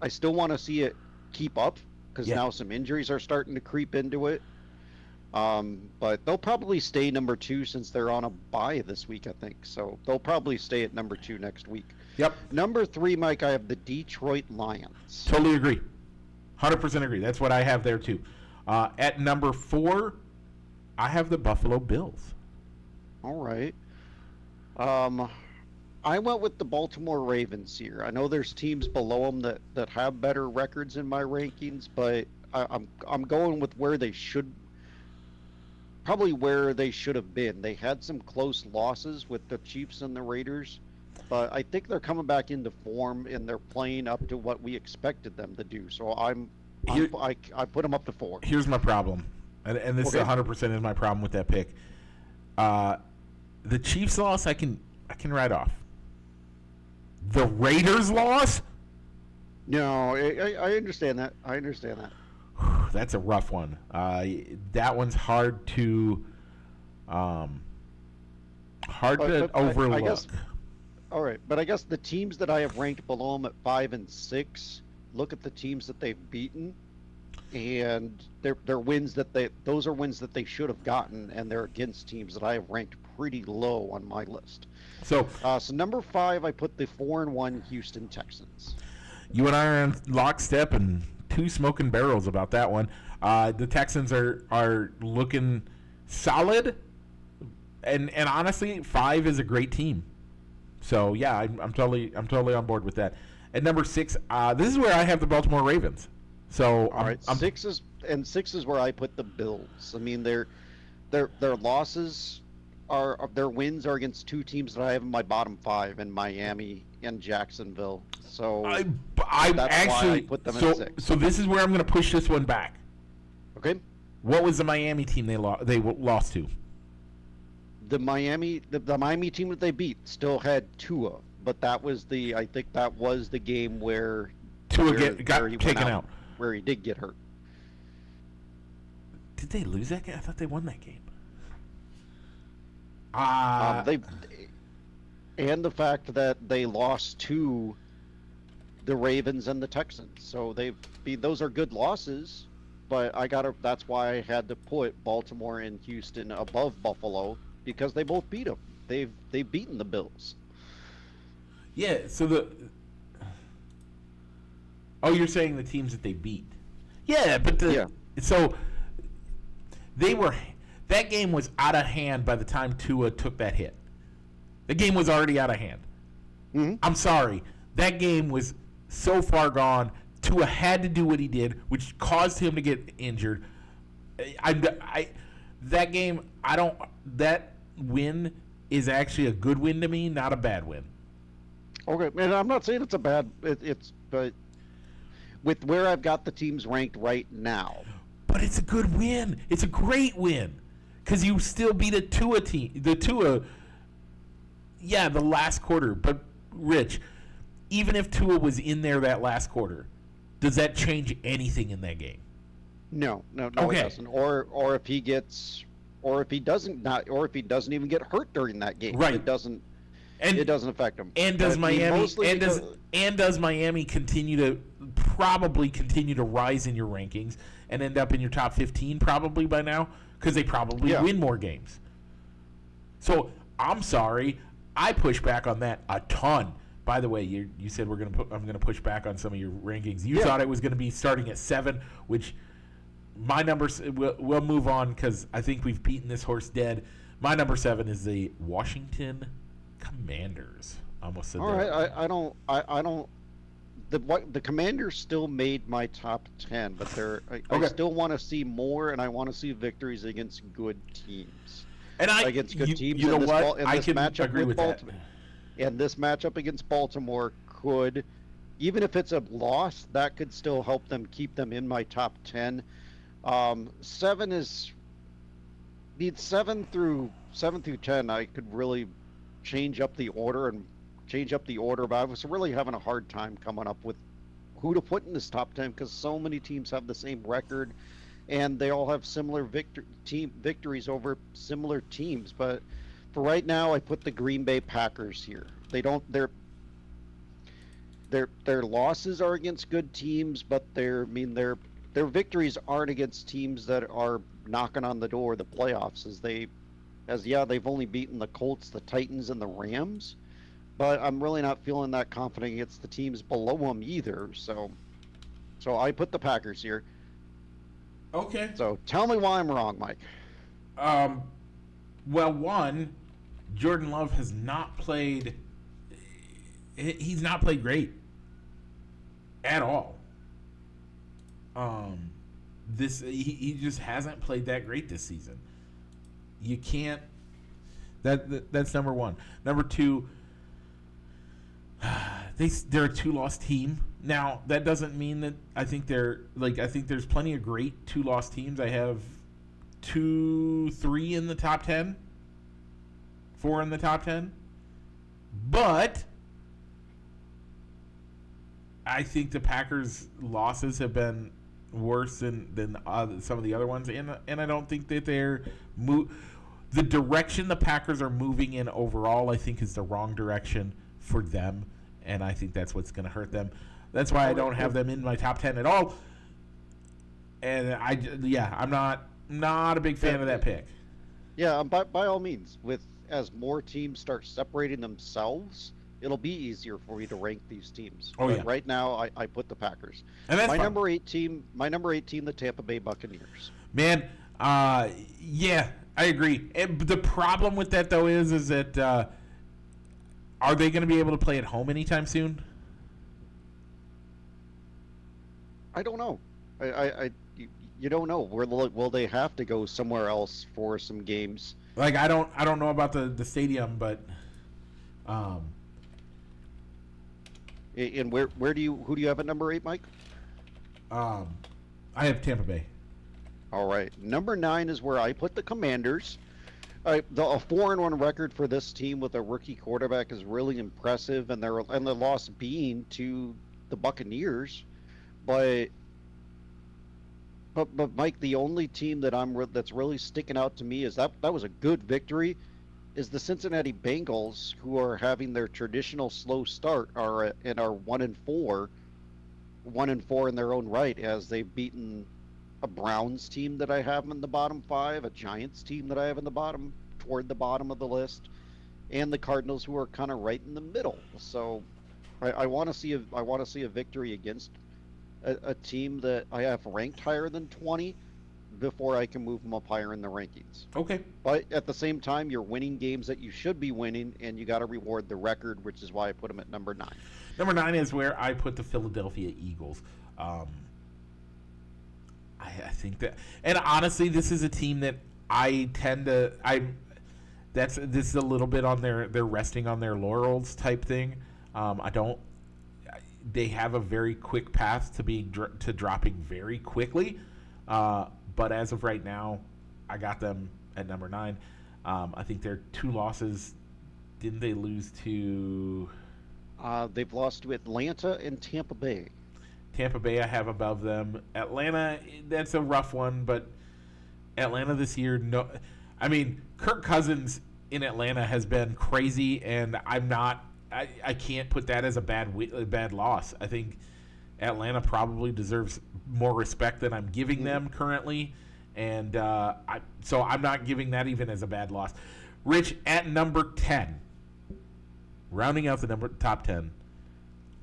I still want to see it keep up, because now some injuries are starting to creep into it. But they'll probably stay number 2 since they're on a bye this week, I think. So they'll probably stay at number 2 next week. Yep. Number 3, Mike, I have the Detroit Lions. Totally agree. 100% agree. That's what I have there too. At number 4, I have the Buffalo Bills. All right. I went with the Baltimore Ravens here. I know there's teams below them that have better records in my rankings, but I'm going with where they should have been. They had some close losses with the Chiefs and the Raiders, but I think they're coming back into form and they're playing up to what we expected them to do. So I put them up to 4. Here's my problem, and this is 100% is my problem with that pick. The Chiefs loss I can write off. The Raiders loss? No, I understand that. That's a rough one. That one's hard to overlook. I guess, all right, but I guess the teams that I have ranked below them at 5 and 6, look at the teams that they've beaten, and they're wins those are wins that they should have gotten, and they're against teams that I have ranked pretty low on my list. So number 5, I put the 4-1 Houston Texans. You and I are on lockstep and 2 smoking barrels about that one. The Texans are looking solid, and honestly, 5 is a great team. So yeah, I'm totally on board with that. At number 6, this is where I have the Baltimore Ravens. So all right, 6 is where I put the Bills. I mean, their losses their wins are against 2 teams that I have in my bottom 5, in Miami and Jacksonville. So I that's actually why I put them at 6. So this is where I'm going to push this one back. Okay. What was the Miami team they lost to? the Miami team that they beat still had Tua, but I think that was the game where Tua got he taken out. where he did get hurt. Did they lose that game? I thought they won that game. And the fact that they lost to the Ravens and the Texans, so those are good losses. But that's why I had to put Baltimore and Houston above Buffalo, because they both beat them. They've beaten the Bills. Yeah. So you're saying the teams that they beat? Yeah, but so that game was out of hand by the time Tua took that hit. The game was already out of hand. Mm-hmm. I'm sorry. That game was so far gone. Tua had to do what he did, which caused him to get injured. That win is actually a good win to me, not a bad win. Okay, and I'm not saying it's a bad. But with where I've got the teams ranked right now. But it's a good win. It's a great win, because you still beat a Tua team. The last quarter. But Rich, even if Tua was in there that last quarter, does that change anything in that game? No, Okay. It doesn't. Or if he doesn't even get hurt during that game, right? It doesn't affect him. And does Miami probably continue to rise in your rankings and end up in your top 15 probably by now, because they probably win more games. So I'm sorry, I push back on that a ton. By the way, you said I'm gonna push back on some of your rankings. You thought it was gonna be starting at 7, which my numbers. We'll move on because I think we've beaten this horse dead. My number 7 is the Washington Commanders. Almost said all that. right. I don't. The Commanders still made my top 10, but I still want to see more, and I want to see victories against good teams. And against good teams. You know what? I can agree with that. And this matchup against Baltimore could, even if it's a loss, that could still help them keep them in my top 10. 7 through 10. I could really change up the order, but I was really having a hard time coming up with who to put in this top 10, because so many teams have the same record, and they all have similar victories over similar teams. But for right now, I put the Green Bay Packers here. Their losses are against good teams, but their victories aren't against teams that are knocking on the door of the playoffs. They've only beaten the Colts, the Titans, and the Rams, but I'm really not feeling that confident against the teams below them either. So I put the Packers here. Okay. So tell me why I'm wrong, Mike. Well, one, Jordan Love has not played. He's not played great at all. He just hasn't played that great this season. You can't. That's number one. Number two, they're a 2-loss team. Now that doesn't mean that I think there's plenty of great 2-loss teams. I have 3 in the top 10, 4 in the top 10, but I think the Packers' losses have been worse than some of the other ones, and I don't think that the direction the Packers are moving in overall, I think, is the wrong direction for them, and I think that's what's going to hurt them. That's why I don't have them in my top 10 at all. And I'm not a big fan of that pick. Yeah, by all means, as more teams start separating themselves, it'll be easier for you to rank these teams. But right now, I put the Packers. And that's my number 8 team, the Tampa Bay Buccaneers. Man, yeah, I agree. And the problem with that though is that are they going to be able to play at home anytime soon? I don't know. You don't know. Will they have to go somewhere else for some games? Like I don't know about the stadium, but and who do you have at number 8, Mike? I have Tampa Bay. All right. Number 9 is where I put the Commanders. A 4-1 record for this team with a rookie quarterback is really impressive, and the loss being to the Buccaneers, but Mike, the only team that's really sticking out to me is that was a good victory, is the Cincinnati Bengals, who are having their traditional slow start, are 1-4, 1-4 in their own right, as they've beaten a Browns team that I have in the bottom 5, a Giants team that I have in toward the bottom of the list, and the Cardinals, who are kind of right in the middle. So I want to see a victory against a team that I have ranked higher than 20 before I can move them up higher in the rankings. Okay. But at the same time, you're winning games that you should be winning, and you got to reward the record, which is why I put them at number 9. Number 9 is where I put the Philadelphia Eagles. I think that, and honestly, this is a team that I tend to, this is a little bit on they're resting on their laurels type thing. They have a very quick path to dropping very quickly. But as of right now, I got them at number 9. I think their 2 losses, didn't they lose to? They've lost to Atlanta and Tampa Bay. Tampa Bay I have above them. Atlanta, that's a rough one, but Atlanta this year, no. I mean, Kirk Cousins in Atlanta has been crazy, and I can't put that as a bad loss. I think Atlanta probably deserves more respect than I'm giving them currently, and so I'm not giving that even as a bad loss. Rich, at number 10, rounding out the top 10,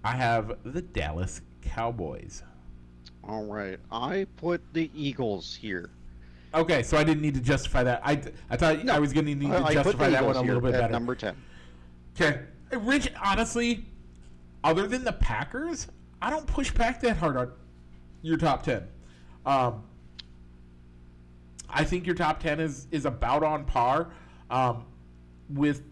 I have the Dallas Cowboys. All right, I put the Eagles here. Okay, so I didn't need to justify that. I thought I was going to need to justify that one a little bit better. Number 10. Okay, Rich, honestly, other than the Packers, I don't push back that hard on your top 10. I think your top 10 is about on par with.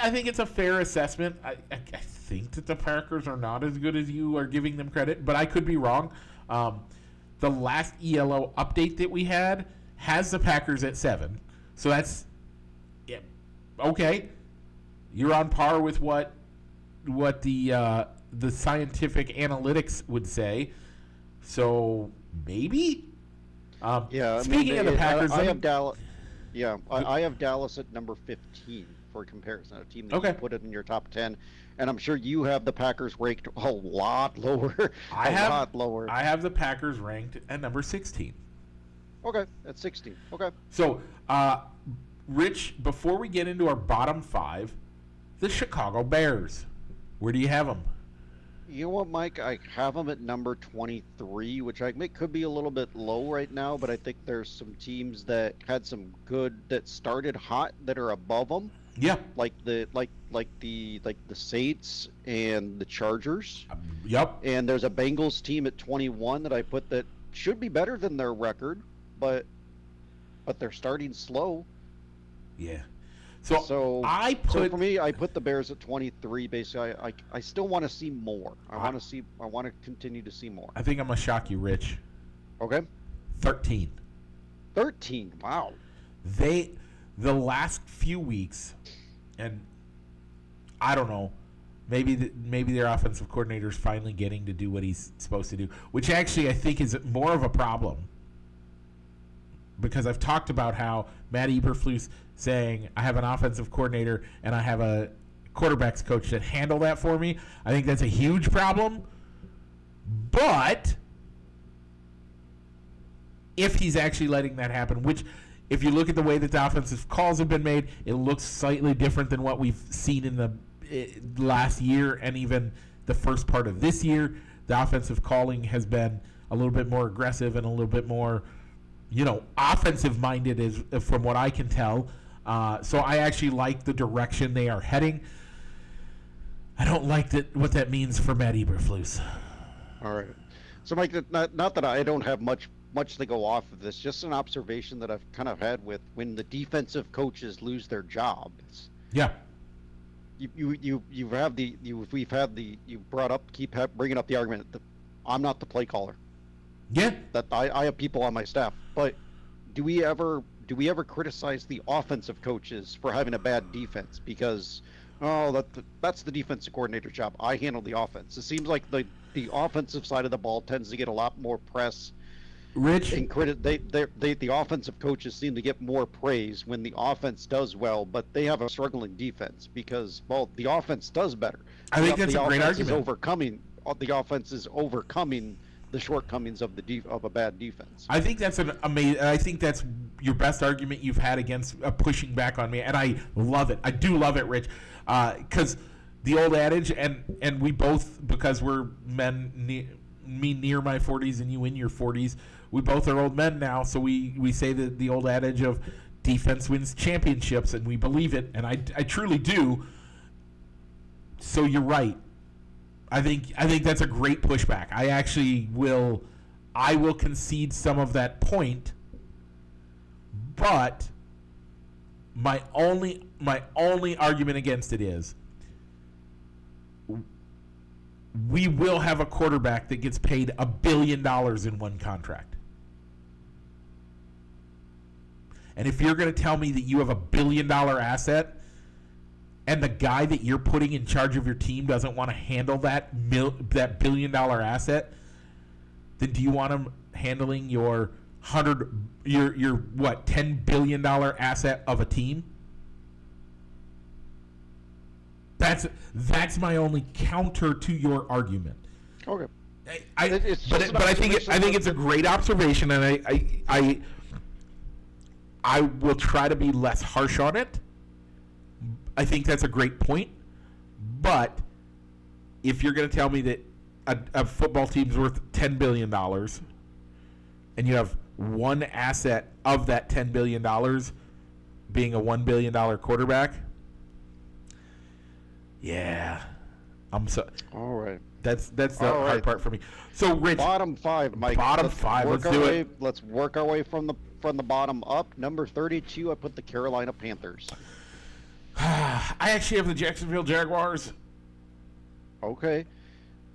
I think it's a fair assessment. I think that the Packers are not as good as you are giving them credit, but I could be wrong. The last ELO update that we had has the Packers at 7, so that's okay. You're on par with what the scientific analytics would say. So maybe. Speaking of the Packers, I have Dallas. Yeah, I have Dallas at number 15 for comparison. A team that you put it in your top 10, and I'm sure you have the Packers ranked a lot lower. I have the Packers ranked at number 16. Okay, at 16. Okay. So, Rich, before we get into our bottom 5, the Chicago Bears. Where do you have them? You know what, Mike? I have them at number 23, which I think could be a little bit low right now, but I think there's some teams that had some that started hot that are above them. Yeah. Like the Saints and the Chargers. Yep. And there's a Bengals team at 21 that I put that should be better than their record, but they're starting slow. Yeah. So for me, I put the Bears at 23. Basically, I still want to see more. I want to continue to see more. I think I'm gonna shock you, Rich. Okay. 13. 13. Wow. The last few weeks, and I don't know, maybe their offensive coordinator is finally getting to do what he's supposed to do, which actually I think is more of a problem. Because I've talked about how Matt Eberflus saying, I have an offensive coordinator and I have a quarterbacks coach that handle that for me. I think that's a huge problem. But if he's actually letting that happen, which if you look at the way that the offensive calls have been made, it looks slightly different than what we've seen in the last year and even the first part of this year. The offensive calling has been a little bit more aggressive and a little bit more, offensive-minded is from what I can tell. So I actually like the direction they are heading. I don't like what that means for Matt Eberflus. All right. So, Mike, not that I don't have much to go off of this, just an observation that I've kind of had with when the defensive coaches lose their jobs. Yeah. You keep bringing up the argument that I'm not the play caller. Yeah. That I have people on my staff, but do we ever do we ever criticize the offensive coaches for having a bad defense? Because that's the defensive coordinator's job. I handle the offense. It seems like the offensive side of the ball tends to get a lot more press. Rich, And credit, the offensive coaches seem to get more praise when the offense does well, but they have a struggling defense because, well, the offense does better. I think that's a great argument. The offense is overcoming the shortcomings of a bad defense. I think that's an amazing. I think that's your best argument you've had against pushing back on me, and I love it. I do love it, Rich, because the old adage, and we both, because we're men, me near my 40s and you in your 40s, we both are old men now, so we say that the old adage of defense wins championships, and we believe it, and I truly do. So you're right. I think that's a great pushback. I will concede some of that point, but my only argument against it is we will have a quarterback that gets paid $1 billion in one contract. And if you're going to tell me that you have $1 billion asset and the guy that you're putting in charge of your team doesn't want to handle that $1 billion asset, then do you want him handling your $10 billion asset of a team? That's my only counter to your argument. Okay. I think it's a great observation, and I will try to be less harsh on it. I think that's a great point, but if you're going to tell me that a football team's worth $10 billion and you have one asset of that $10 billion being a $1 billion quarterback, yeah, all right. That's the hard part for me. So, Rich, bottom five, Mike. Bottom five. Let's do it. Let's work our way from the bottom up. Number 32, I put the Carolina Panthers. I actually have the Jacksonville Jaguars. Okay.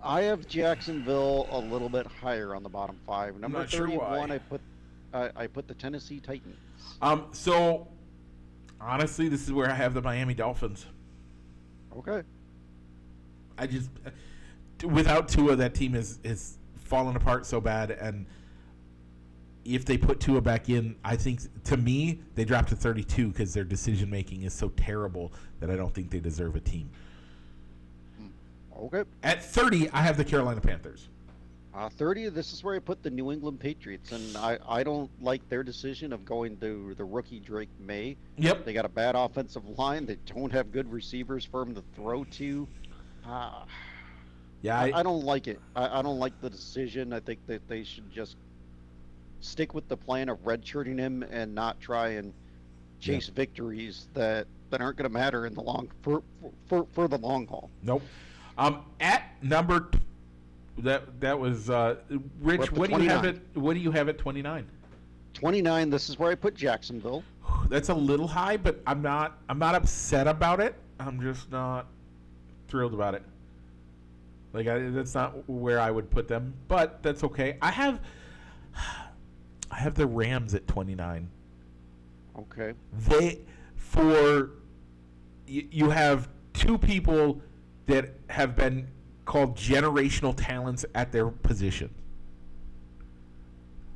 I have Jacksonville a little bit higher on the bottom five. Number 31, I put the Tennessee Titans. So honestly, this is where I have the Miami Dolphins. Okay. I just without Tua, that team is fallen apart so bad, and if they put Tua back in, I think, to me, they drop to 32 because their decision-making is so terrible that I don't think they deserve a team. Okay. At 30, I have the Carolina Panthers. 30, this is where I put the New England Patriots, and I don't like their decision of going to the rookie Drake May. Yep. They got a bad offensive line. They don't have good receivers for him to throw to. Yeah, I don't like it. I don't like the decision. I think that they should just stick with the plan of redshirting him and not try and chase victories that aren't going to matter in the for the long haul. Nope. At number that was Rich. What do you have it? What do you have at 29? 29. This is where I put Jacksonville. That's a little high, but I'm not upset about it. I'm just not thrilled about it. Like that's not where I would put them, but that's okay. I have the Rams at 29. Okay. You have two people that have been called generational talents at their position.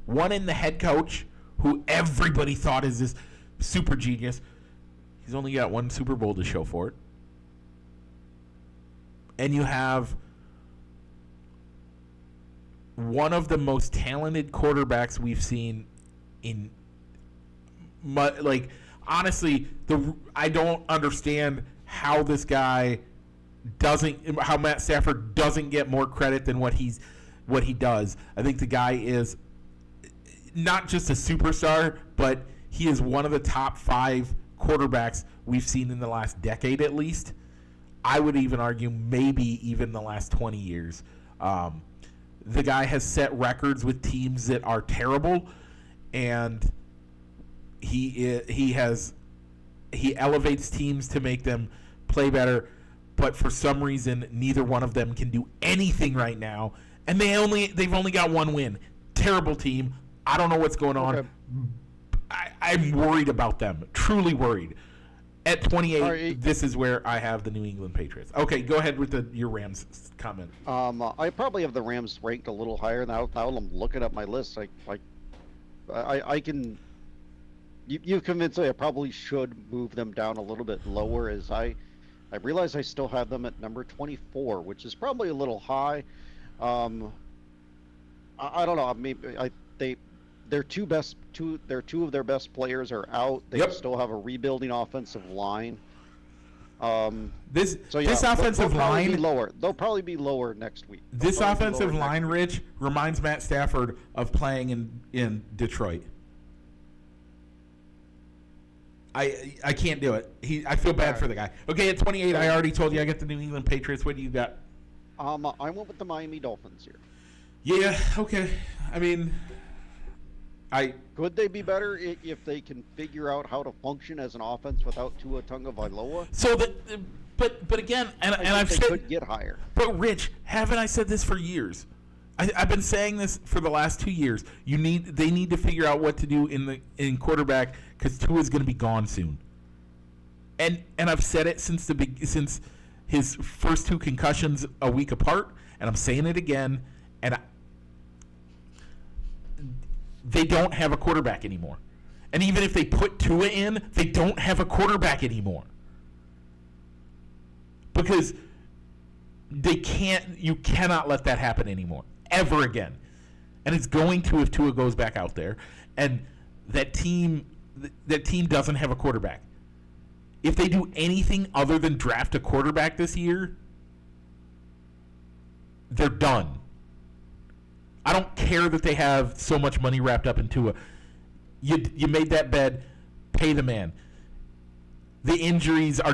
One in the head coach, who everybody thought is this super genius. He's only got one Super Bowl to show for it. And you have one of the most talented quarterbacks we've seen in, like, honestly, I don't understand how this guy how Matt Stafford doesn't get more credit than what he does. I think the guy is not just a superstar, but he is one of the top 5 quarterbacks we've seen in the last decade at least. I would even argue maybe even the last 20 years. The guy has set records with teams that are terrible, and he elevates teams to make them play better. But for some reason, neither one of them can do anything right now, and they've only got one win. Terrible team. I don't know what's going on. I'm worried about them. Truly worried. At 28, right. this is where I have the New England Patriots. Okay, go ahead with your Rams comment. I probably have the Rams ranked a little higher now. Now I'm looking at my list. I can. You've convinced me I probably should move them down a little bit lower, as I realize I still have them at number 24, which is probably a little high. I don't know. I mean, their two of their best players are out. They still have a rebuilding offensive line. This offensive line be lower. They'll probably be lower next week. This offensive line, Rich, reminds Matt Stafford of playing in Detroit. I can't do it. I feel bad for the guy. Okay, at 28, I already told you I got the New England Patriots. What do you got? I went with the Miami Dolphins here. Yeah. Okay. I mean, could they be better if they can figure out how to function as an offense without Tua Tagovailoa? So but again, and I've said could get higher. But Rich, haven't I said this for years? I've been saying this for the last 2 years. They need to figure out what to do in quarterback, because Tua is going to be gone soon. And I've said it since his first 2 concussions a week apart, and I'm saying it again. And they don't have a quarterback anymore. And even if they put Tua in, they don't have a quarterback anymore. Because you cannot let that happen anymore, ever again. And it's going to if Tua goes back out there. And that team doesn't have a quarterback. If they do anything other than draft a quarterback this year, they're done. I don't care that they have so much money wrapped up in Tua. You made that bed, pay the man. The injuries I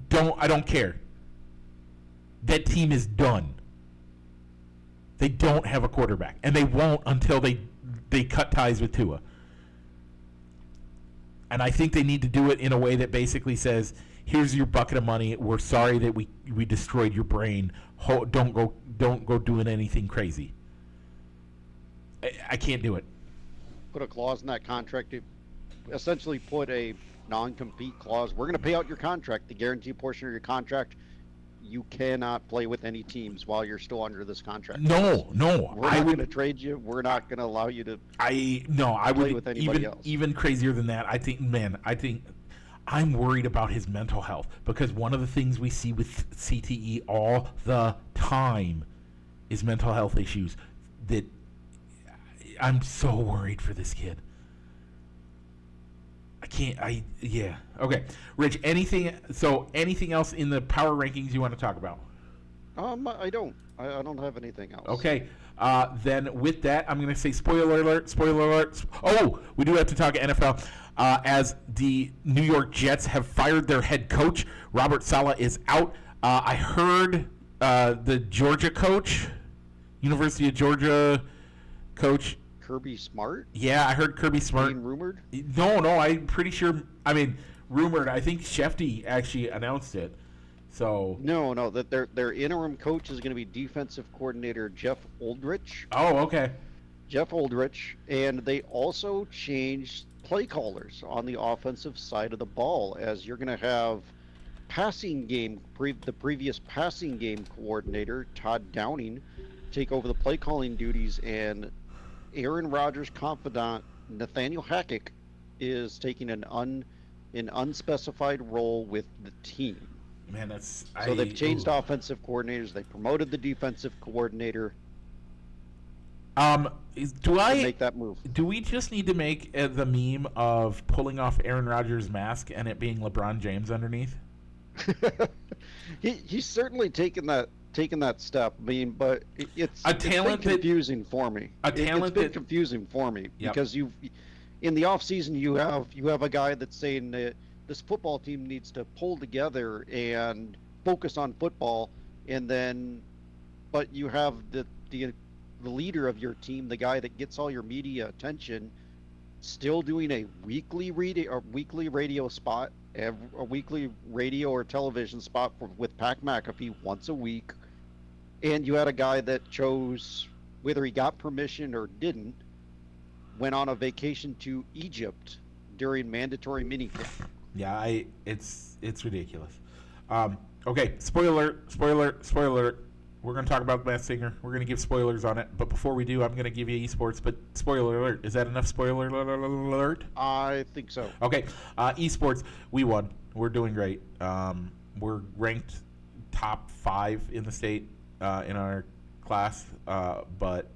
don't care. That team is done. They don't have a quarterback, and they won't until they cut ties with Tua. And I think they need to do it in a way that basically says, here's your bucket of money. We're sorry that we destroyed your brain. Don't go doing anything crazy. I can't do it. Put a clause in that contract. Essentially put a non-compete clause. We're going to pay out your contract, the guaranteed portion of your contract. You cannot play with any teams while you're still under this contract. No. We're not going to trade you. We're not going to allow you to I play would with anybody else. Even crazier than that. I think I'm worried about his mental health, because one of the things we see with CTE all the time is mental health issues. That I'm so worried for this kid. Okay. Rich, anything else in the power rankings you want to talk about? I don't have anything else. Okay. Then with that, I'm going to say spoiler alert. Oh, we do have to talk NFL. As the New York Jets have fired their head coach, Robert Saleh is out. I heard the Georgia coach, University of Georgia coach, Kirby Smart? Yeah, I heard Kirby Smart. Being rumored? No, I'm pretty sure. I mean, rumored. I think Shefty actually announced it. So no, that their interim coach is going to be defensive coordinator Jeff Oldrich. Oh, okay. Jeff Oldrich, and they also changed play callers on the offensive side of the ball, as you're going to have the previous passing game coordinator Todd Downing take over the play calling duties, and Aaron Rodgers' confidant Nathaniel Hackett is taking an unspecified role with the team. Man, they've changed offensive coordinators. They promoted the defensive coordinator. Make that move? Do we just need to make the meme of pulling off Aaron Rodgers' mask and it being LeBron James underneath? He's certainly taken that step. I mean, but it's been confusing for me. It's been confusing for me because in the off season you have a guy that's saying that this football team needs to pull together and focus on football, but you have the leader of your team, the guy that gets all your media attention, still doing a weekly radio spot, a weekly radio or television spot with Pat McAfee once a week. And you had a guy that chose, whether he got permission or didn't, went on a vacation to Egypt during mandatory minicamp. Yeah, it's ridiculous. Okay, spoiler. We're going to talk about The Masked Singer. We're going to give spoilers on it. But before we do, I'm going to give you esports. But spoiler alert. Is that enough spoiler alert? I think so. Okay. Esports, we won. We're doing great. We're ranked top 5 in the state in our class. But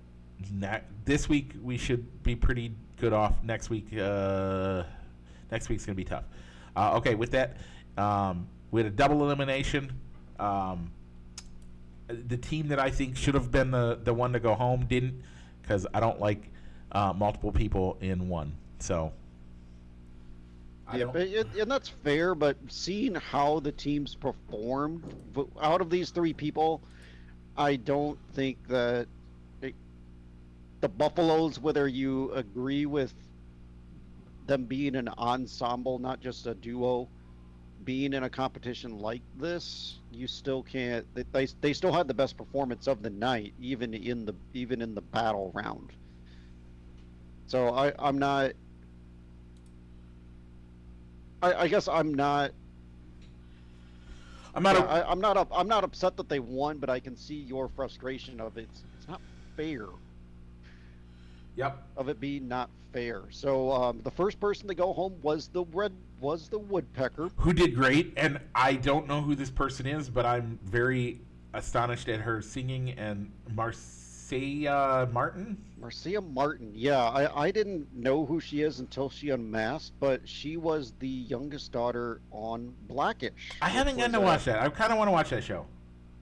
this week, we should be pretty good off. Next week's going to be tough. Okay, with that, we had a double elimination. The team that I think should have been the one to go home didn't, because I don't like multiple people in one. So, and that's fair. But seeing how the teams performed out of these 3 people, I don't think that the Buffaloes, whether you agree with them being an ensemble, not just a duo, being in a competition like this, you still can't. They still had the best performance of the night, even in the battle round. So I'm not. I guess I'm not. I'm not upset that they won, but I can see your frustration of it's not fair. Yep. Of it being not fair. So the first person to go home was the woodpecker, who did great, and I don't know who this person is, but I'm very astonished at her singing. And Marcia Martin. Yeah, I didn't know who she is until she unmasked, but she was the youngest daughter on Blackish. I haven't gotten to watch that. I kind of want to watch that show.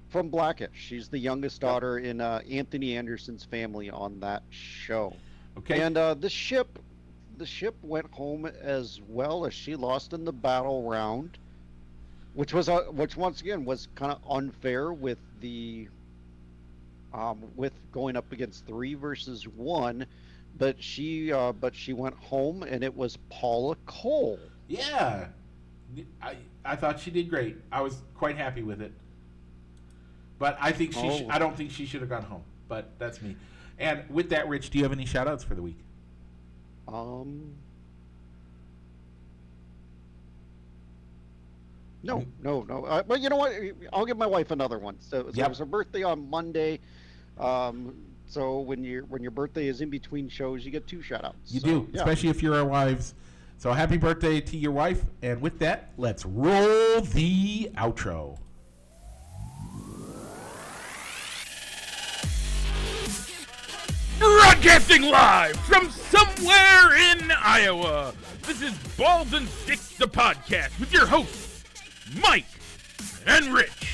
From Blackish, she's the youngest daughter in Anthony Anderson's family on that show. Okay. And the ship went home as well, as she lost in the battle round, which once again was kind of unfair with the with going up against 3 versus 1, but she went home, and it was Paula Cole. Yeah, I thought she did great. I was quite happy with it. But I think I don't think she should have gone home. But that's me. And with that, Rich, do you have any shout-outs for the week? No. But you know what? I'll give my wife another one. So it was her birthday on Monday. So when your birthday is in between shows, you get 2 shout-outs. You do, especially if you're our wives. So happy birthday to your wife. And with that, let's roll the outro. Broadcasting live from somewhere in Iowa, this is Balls and Sticks, the podcast, with your hosts, Mike and Rich.